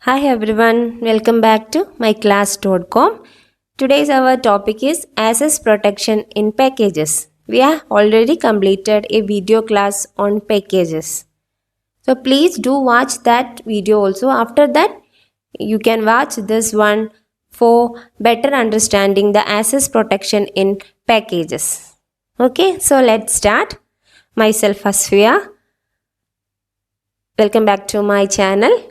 Hi everyone, welcome back to myclass.com. Today's our topic is access protection in packages. We have already completed a video class on packages. So please do watch that video also. After that, you can watch this one for better understanding the access protection in packages. Okay, so let's start. Myself Asfiya. Welcome back to my channel.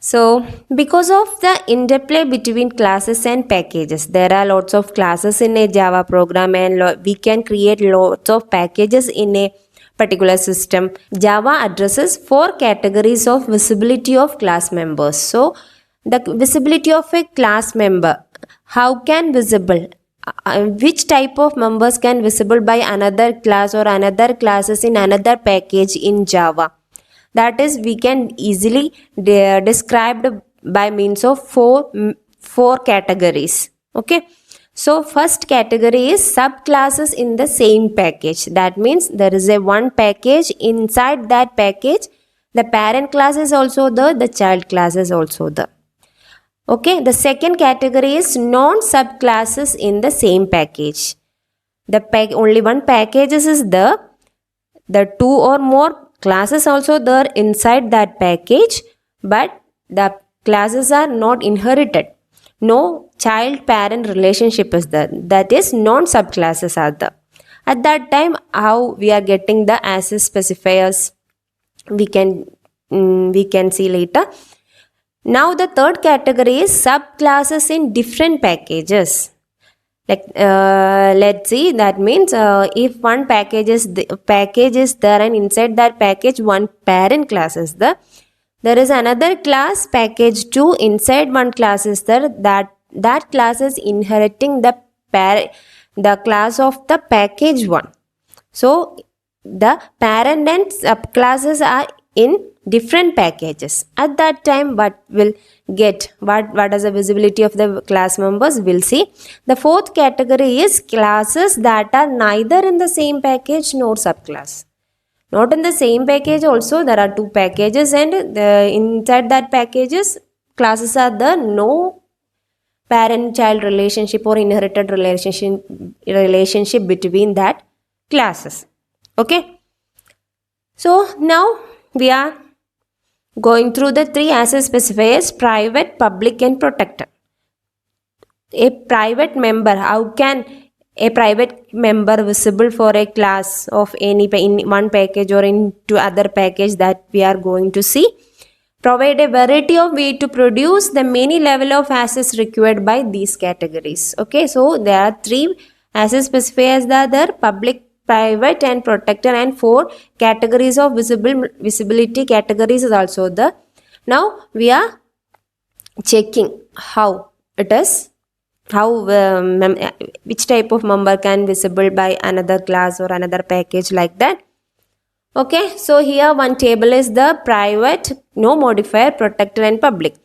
So, because of the interplay between classes and packages, there are lots of classes in a Java program and we can create lots of packages in a particular system. Java addresses four categories of visibility of class members. So, the visibility of a class member, how can visible? Which type of members can visible by another class or another classes in another package in Java? That is, we can easily described by means of four categories. Okay, so first category is subclasses in the same package. That means there is a one package. Inside that package, the parent class is also there, the child class is also there. Okay, the second category is non subclasses in the same package. Only one package is there, the two or more classes also there inside that package, but the classes are not inherited. No child parent relationship is there. That is, non subclasses are there. At that time, how we are getting the access specifiers, we can see later. Now the third category is subclasses in different packages. Let's see, that means if one package is there and inside that package one parent class is there is another class package 2 inside one class is there, that class is inheriting the class of the package 1. So the parent and subclasses are in different packages. At that time, what will get, what is the visibility of the class members, we'll see. The fourth category is classes that are neither in the same package nor subclass. Not in the same package also, there are two packages and inside that packages classes are there, no parent child relationship or inherited relationship between that classes. Okay, so now we are going through the three access specifiers: private, public and protected. A private member, how can a private member visible for a class of any in one package or into other package, that we are going to see. Provide a variety of way to produce the many level of access required by these categories. Okay, so there are three access specifiers that are there: public, private and protected, and four categories of visibility categories is also there. Now we are checking how it is, how which type of member can visible by another class or another package, like that. Okay, so here one table is the private, no modifier, protected and public.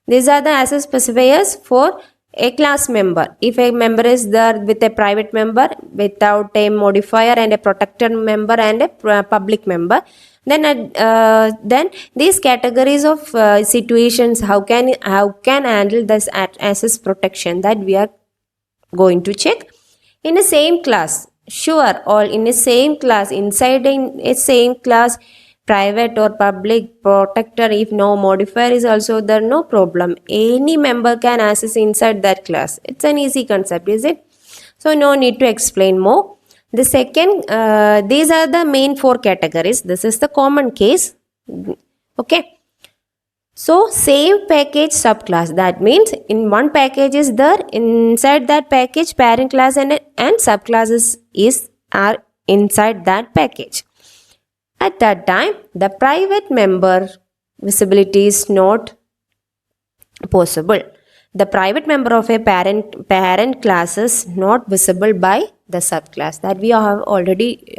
These are the access specifiers for a class member. If a member is there with a private member without a modifier and a protected member and a public member, then these categories of situations, how can handle this access protection, that we are going to check. In the same class, sure, all in the same class, inside in a same class, private or public, protected, if no modifier is also there, no problem, any member can access inside that class. It's an easy concept, is it? So no need to explain more. The second, these are the main four categories. This is the common case. Okay, so same package subclass, that means in one package is there, inside that package parent class and subclasses are inside that package. At that time, the private member visibility is not possible. The private member of a parent class is not visible by the subclass, that we have already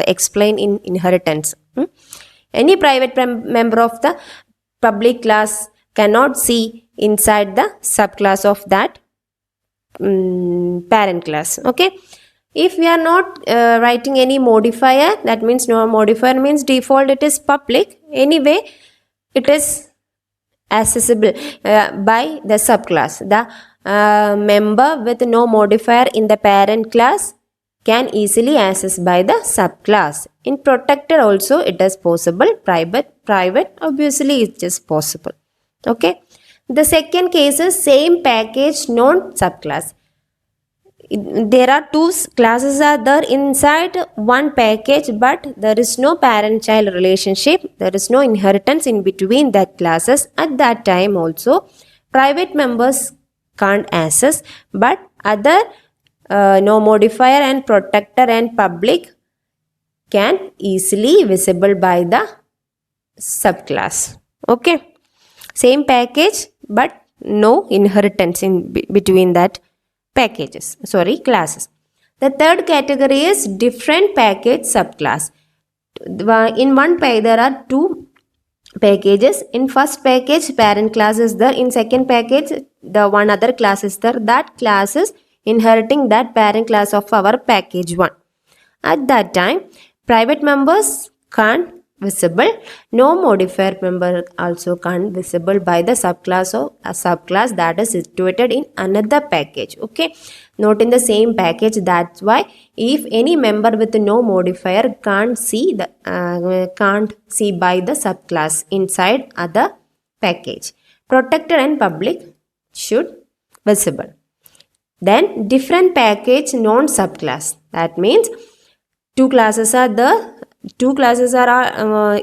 explained in inheritance. Any private member of the public class cannot see inside the subclass of that parent class. Okay, if we are not writing any modifier, that means no modifier means default it is public. Anyway, it is accessible by the subclass. The member with no modifier in the parent class can easily access by the subclass. In protected also it is possible. Private obviously it is possible. Okay. The second case is same package non subclass. There are two classes are there inside one package, but there is no parent child relationship, there is no inheritance in between that classes. At that time also private members can't access, but other no modifier and protector and public can easily visible by the subclass. Okay, same package but no inheritance in between that classes. The third category is different package subclass. In one page there are two packages. In first package parent class is there, in second package the one other class is there. That class is inheriting that parent class of our package 1. At that time private members can't visible, no modifier member also can't visible by the subclass of a subclass that is situated in another package. Okay, not in the same package. That's why if any member with no modifier can't see by the subclass inside other package, protected and public should visible. Then different package non subclass, that means two classes are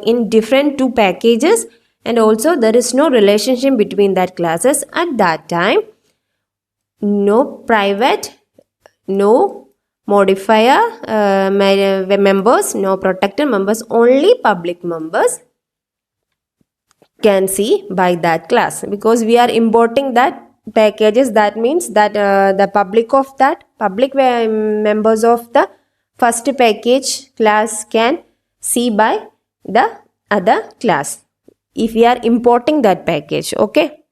in different two packages, and also there is no relationship between that classes. At that time no private, no modifier members, no protected members, only public members can see by that class, because we are importing that packages. That means that the public members of the first package class can see by the other class if we are importing that package. Okay,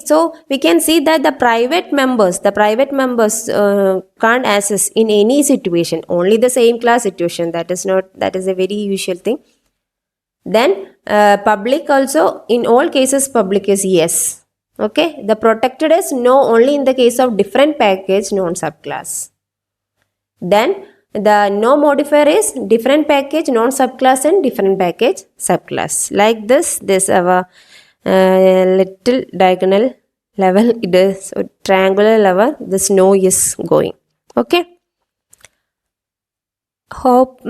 so we can see that the private members can't access in any situation, only the same class situation. That is a very usual thing. Then public also, in all cases public is yes. Okay, the protected is no, only in the case of different package non subclass. Then the no modifier is different package non subclass and different package subclass. Like this our little diagonal level, it is triangular level, this no is going. Okay, hope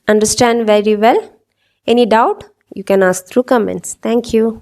understand very well. Any doubt you can ask through comments. Thank you.